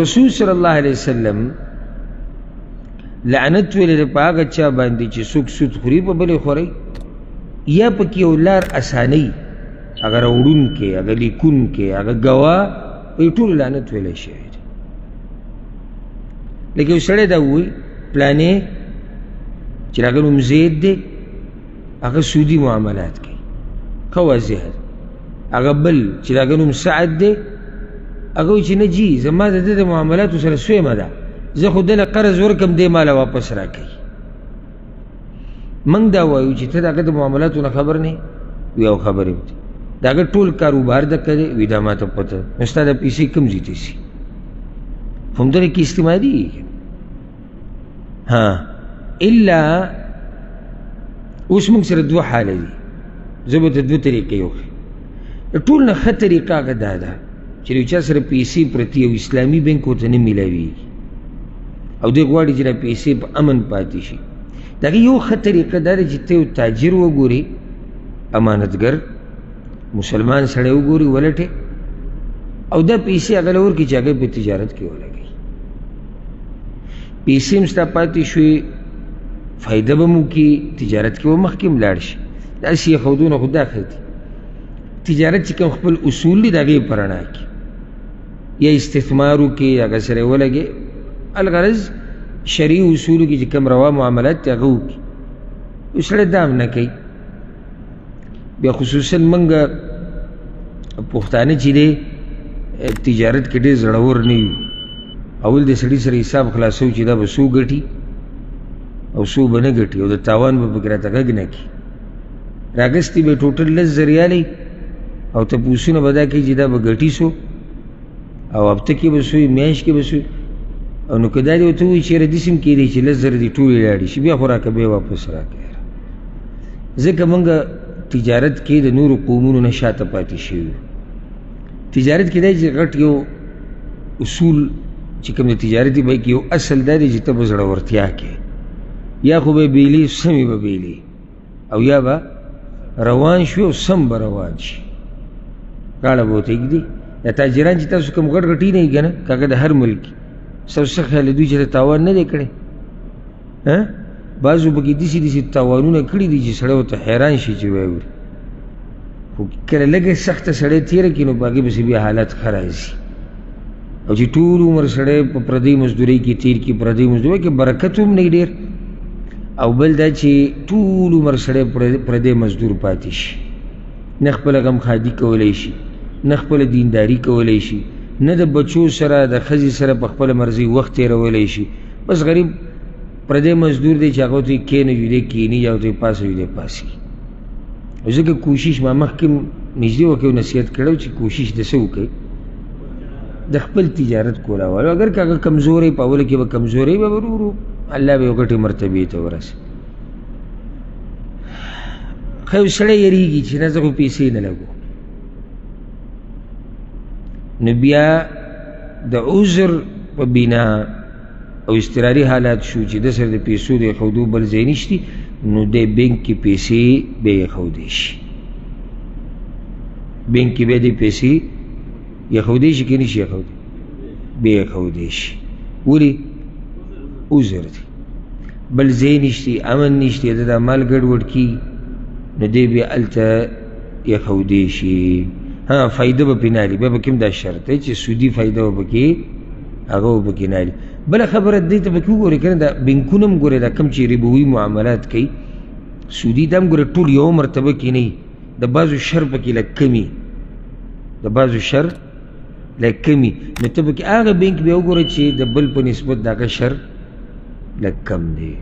رسول صلی الله علیه وسلم لعنت ویل په هغه چا باندې چې څوک سود خوري په بلې خوري یا پکې یو لار اسانۍ هغه راوړونکی هغه لیکونکی هغه ګواه په ټول لعنت ویلی شوی دی. لکه یو سړی دا ووایي پلانې چې هغه نوم زید دی هغه سودي معاملات کوي ښه واضح ده. هغه بل چې هغه نوم سعد دی هغه وایي چې نه جي زما د ده د معاملاتو سره سویمه ده زه خو دله قرض ورکم دی ماله واپس راکوي. موږ دا وایو چې ته د هغه د معاملاتو نه خبر نه وي او خبر یم دی د هغه ټول کاروبار دکه دی وي دا ماته پته نو ستا د پیسې کوم ځای ته شي همدغه کې استعمالېږي. ها الا اوس موږ سره دوه حاله دي زه به ته دوه طریقې وښیم. د ټول نه ښه طریقه هغه دا ده چې یو چا سره پیسې پرتې او اسلامي بینک ورته نه میلاویږي او دی غواړي چې دا پیسې په امن پاتې شي. د هغې یو ښه طریقه دا ده چې ته یو تاجر وګورې امانتګر مسلمان سړی وګورې ولټې او دا پیسې هغه له ورکړي چې هغه په تجارت کې ولګوي. پیسې هم ستا پاتې شوې فایده به مو کړي تجارت کې به مخکې هم لاړ شي. داسې یې خو دا ښه دي تجارت چې کوم خپل اصول دي د هغې په رڼا کې یا استثمار وکړي هغه سره یې ولګې الغرض شرعي اصولو کې چې کوم روا معاملات دي هغه وکړي. یو سړی دا هم نه کوي. بیا خصوصا موږ پښتانه چې دی تجارت کې ډېر زړور نه یو. اول د سړي سره حساب خلاصو چې دا به څو ګټي او څو به نه ګټي او د تاوان به پکې راته غږ نه کړي. راګستې به ټوټل 10 ریالۍ او تپوسونه به دا کوي چې دا به ګټي څو او هفته کې به څوی میاشت کې به څوی او نو که دا دې ورته ووایي چېرې داسې هم کېدی چې 10 زره دې ټولې لاړې شي بیا خو راکړه بیا واپس راکړه. ځکه موږ تجارت کې د نورو قومونو نه شاته پاتې شوي. تجارت کې دی چې غټ یو اصول چې کوم د تجارتي بیک یو اصل دا دی چې ته به زړورتیا کې یا خو به بیلي سمې به بیلي او یا به روان شوي او سم به روان شي غاړه به ورته ږدي. دا تاجران چې تاسو کوم غټ غټي نه یي که نه که د هر ملک ستاسو څه خیال دوی چې د تاوان نه دی کړی بعضو پکې داسې تاوانونه کړي دي چې سړی ورته حیران شي چې وایي وري خو کله لږه سخته سړی تېره کړي نو په هغې پسې بیا حالت ښه راځي او چې ټول عمر سړی په پردۍ مزدورۍ کې تېر کړي پردۍ مزدورۍ کې برکت هم نه ډېر او بل دا چې ټول عمر سړی پردی مزدور پاتې شي نه خپله غمخادي کولی شي نه خپله دینداري کولی شي نه د بچو سره د ښځې سره په خپله مرضۍ وخت تېرولی شي. بس غریب پردی مزدور دی چې هغه ورته یې کښېنه جدی کښېني یا ورته یې پاسه جدی پاسي. ځکه کوشش ما مخکې نږدې وکړو نصیحت کړی چې کوشش د څه وکړئ د خپل تجارت کولاولو اگر که هغه کمزوری په اوله کې به کمزوری به ورو ورو الله به یو ګټې مرتبې ته ورسي. ښه یو سړی یېرېږي چې نه زه خو پیسې نه لګو نو بیا د عذر په بنا او اضطراري حالات شو چې د سره د پیسو د ایښودو بل ځای نشتي نو دی بینک کې پیسې بیا ایښودی شي. بینک کې بیا دی پیسې ایښودی شي که نه شي ایښودی بیا ایښودی شي. ولې عذر دی بل ځای نشتی امن نشتی د دا مال ګډوډ کېږي نو دی بیا هلته ایښودی شي. ها فایده به پرې نه اخلي بیا پکې هم دا شرط دی چې سودي فایده به پکې هغه به پکې نه اخلي. بله خبره دې ته پکې وګورئ که نه دا بینکونه هم ګورئ دا کوم چې ربوي معاملات کوي سودي دا هم ګورئ ټول یوه مرتبه کې نه وي د بعضو شر پکې لږ کمي د بعضو شر لږ کمي نو ته پکې هغه بینک بیا وګوره چې د بل په نسبت د هغه شر لږ کم دی.